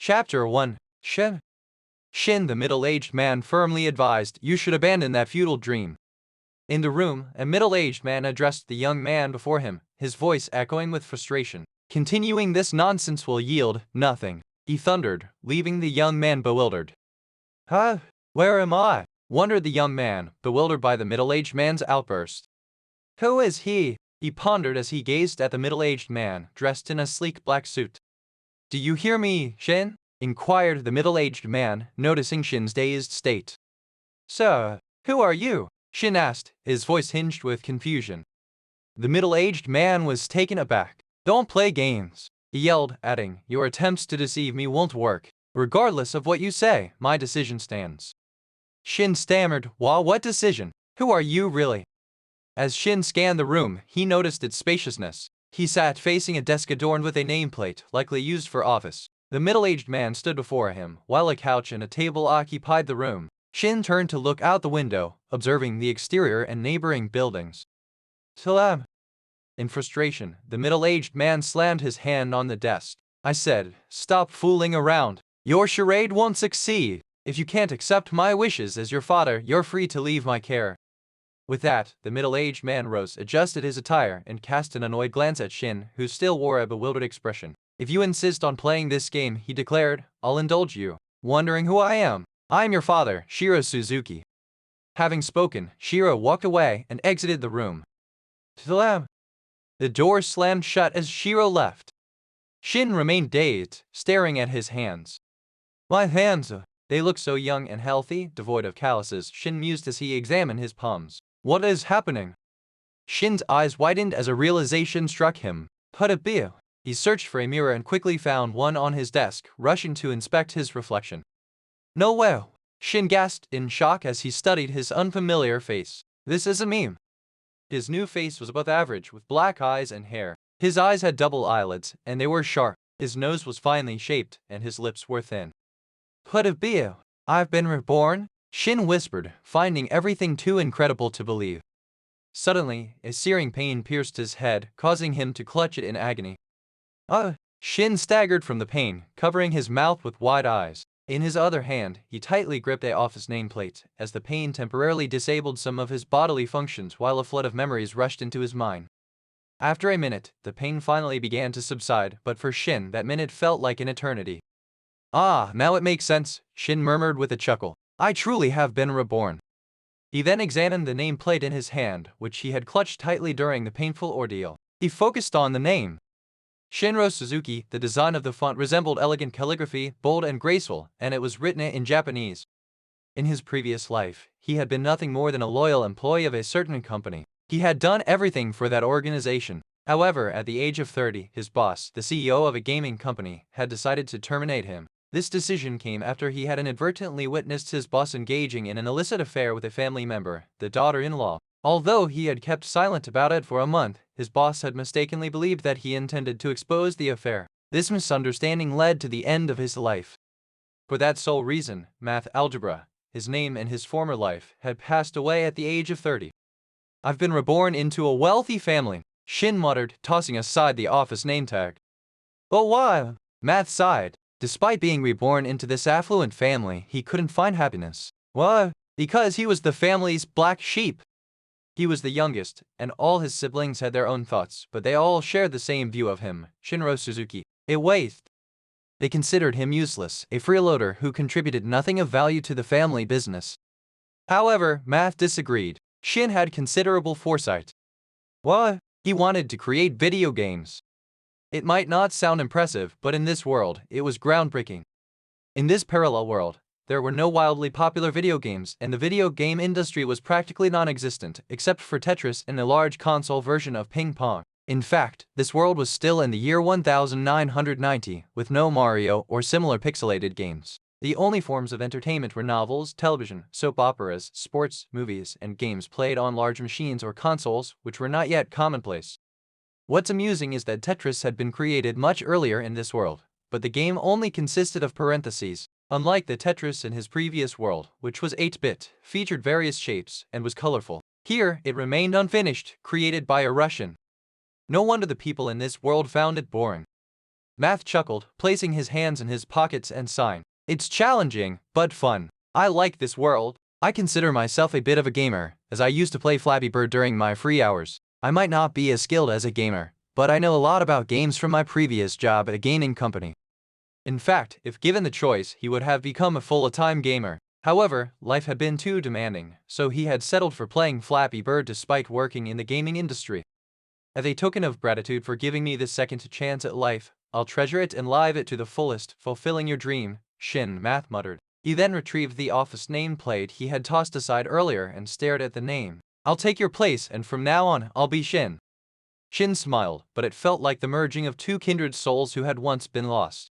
Chapter 1. Shin. Shin, the middle-aged man, firmly advised, "You should abandon that futile dream." In the room, a middle-aged man addressed the young man before him, his voice echoing with frustration. "Continuing this nonsense will yield nothing," he thundered, leaving the young man bewildered. "Huh? Where am I?" wondered the young man, bewildered by the middle-aged man's outburst. "Who is he?" he pondered as he gazed at the middle-aged man, dressed in a sleek black suit. "Do you hear me, Shin?" inquired the middle-aged man, noticing Shin's dazed state. "Sir, who are you?" Shin asked, his voice hinged with confusion. The middle-aged man was taken aback. "Don't play games," he yelled, adding, "Your attempts to deceive me won't work. Regardless of what you say, my decision stands." Shin stammered, What decision? Who are you really?" As Shin scanned the room, he noticed its spaciousness. He sat facing a desk adorned with a nameplate, likely used for office. The middle-aged man stood before him, while a couch and a table occupied the room. Shin turned to look out the window, observing the exterior and neighboring buildings. "Salam." In frustration, the middle-aged man slammed his hand on the desk. "I said, stop fooling around. Your charade won't succeed. If you can't accept my wishes as your father, you're free to leave my care." With that, the middle-aged man rose, adjusted his attire, and cast an annoyed glance at Shin, who still wore a bewildered expression. "If you insist on playing this game," he declared, "I'll indulge you. Wondering who I am? I am your father, Shiro Suzuki." Having spoken, Shiro walked away and exited the room. Slam. The door slammed shut as Shiro left. Shin remained dazed, staring at his hands. "My hands, they look so young and healthy, devoid of calluses," Shin mused as he examined his palms. "What is happening?" Shin's eyes widened as a realization struck him. Could it be? He searched for a mirror and quickly found one on his desk, rushing to inspect his reflection. "No way!" Shin gasped in shock as he studied his unfamiliar face. "This is a meme." His new face was above average, with black eyes and hair. His eyes had double eyelids, and they were sharp. His nose was finely shaped, and his lips were thin. "Could it be? I've been reborn?" Shin whispered, finding everything too incredible to believe. Suddenly, a searing pain pierced his head, causing him to clutch it in agony. Shin staggered from the pain, covering his mouth with wide eyes. In his other hand, he tightly gripped a office nameplate, as the pain temporarily disabled some of his bodily functions while a flood of memories rushed into his mind. After a minute, the pain finally began to subside, but for Shin, that minute felt like an eternity. "Ah, now it makes sense," Shin murmured with a chuckle. "I truly have been reborn." He then examined the nameplate in his hand, which he had clutched tightly during the painful ordeal. He focused on the name. Shinro Suzuki. The design of the font resembled elegant calligraphy, bold and graceful, and it was written in Japanese. In his previous life, he had been nothing more than a loyal employee of a certain company. He had done everything for that organization. However, at the age of 30, his boss, the CEO of a gaming company, had decided to terminate him. This decision came after he had inadvertently witnessed his boss engaging in an illicit affair with a family member, the daughter-in-law. Although he had kept silent about it for a month, his boss had mistakenly believed that he intended to expose the affair. This misunderstanding led to the end of his life. For that sole reason, math algebra, his name and his former life, had passed away at the age of 30. "I've been reborn into a wealthy family," Shin muttered, tossing aside the office name tag. "But why?" Math sighed. Despite being reborn into this affluent family, he couldn't find happiness. Why? Because he was the family's black sheep. He was the youngest, and all his siblings had their own thoughts, but they all shared the same view of him, Shinro Suzuki, a waste. They considered him useless, a freeloader who contributed nothing of value to the family business. However, Math disagreed. Shin had considerable foresight. Why? He wanted to create video games. It might not sound impressive, but in this world, it was groundbreaking. In this parallel world, there were no wildly popular video games, and the video game industry was practically non-existent, except for Tetris and a large console version of ping pong. In fact, this world was still in the year 1990, with no Mario or similar pixelated games. The only forms of entertainment were novels, television, soap operas, sports, movies, and games played on large machines or consoles, which were not yet commonplace. What's amusing is that Tetris had been created much earlier in this world, but the game only consisted of parentheses. Unlike the Tetris in his previous world, which was 8-bit, featured various shapes, and was colorful, here it remained unfinished, created by a Russian. No wonder the people in this world found it boring. Math chuckled, placing his hands in his pockets and sighing. It's challenging, but fun. I like this world. I consider myself a bit of a gamer, as I used to play Flappy Bird during my free hours. I might not be as skilled as a gamer, but I know a lot about games from my previous job at a gaming company. In fact, if given the choice, he would have become a full-time gamer. However, life had been too demanding, so he had settled for playing Flappy Bird despite working in the gaming industry. As a token of gratitude for giving me this second chance at life, I'll treasure it and live it to the fullest, fulfilling your dream, Shin, Math muttered. He then retrieved the office nameplate he had tossed aside earlier and stared at the name. I'll take your place, and from now on, I'll be Shin. Shin smiled, but it felt like the merging of two kindred souls who had once been lost.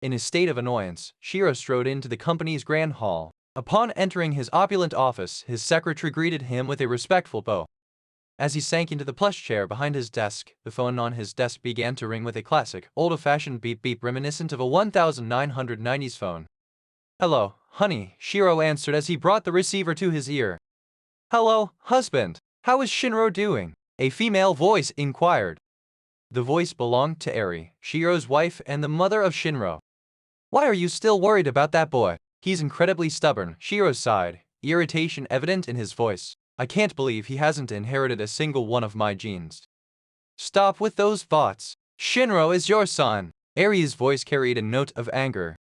In a state of annoyance, Shiro strode into the company's grand hall. Upon entering his opulent office, his secretary greeted him with a respectful bow. As he sank into the plush chair behind his desk, the phone on his desk began to ring with a classic, old-fashioned beep-beep reminiscent of a 1990s phone. "Hello, honey," Shiro answered as he brought the receiver to his ear. "Hello, husband. How is Shinro doing?" a female voice inquired. The voice belonged to Eri, Shiro's wife and the mother of Shinro. "Why are you still worried about that boy? He's incredibly stubborn," Shiro sighed, irritation evident in his voice. "I can't believe he hasn't inherited a single one of my genes." "Stop with those thoughts. Shinro is your son." Eri's voice carried a note of anger.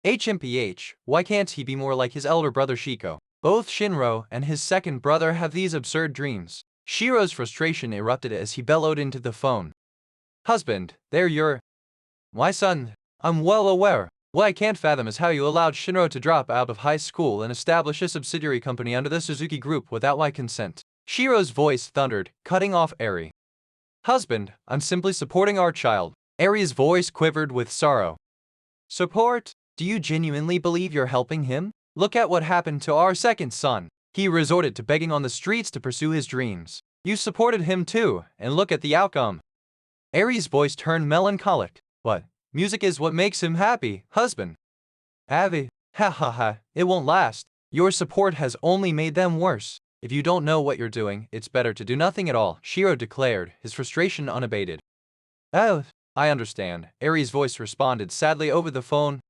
HMPH, why can't he be more like his elder brother Shiko? Both Shinro and his second brother have these absurd dreams. Shiro's frustration erupted as he bellowed into the phone. "Husband, there you're." "My son, I'm well aware. What I can't fathom is how you allowed Shinro to drop out of high school and establish a subsidiary company under the Suzuki Group without my consent." Shiro's voice thundered, cutting off Eri. "Husband, I'm simply supporting our child." Eri's voice quivered with sorrow. "Support? Do you genuinely believe you're helping him? Look at what happened to our second son. He resorted to begging on the streets to pursue his dreams. You supported him too, and look at the outcome." Eri's voice turned melancholic. "What? Music is what makes him happy, husband." "Avi, ha ha ha, it won't last. Your support has only made them worse. If you don't know what you're doing, it's better to do nothing at all," Shiro declared, his frustration unabated. "Oh, I understand," Eri's voice responded sadly over the phone.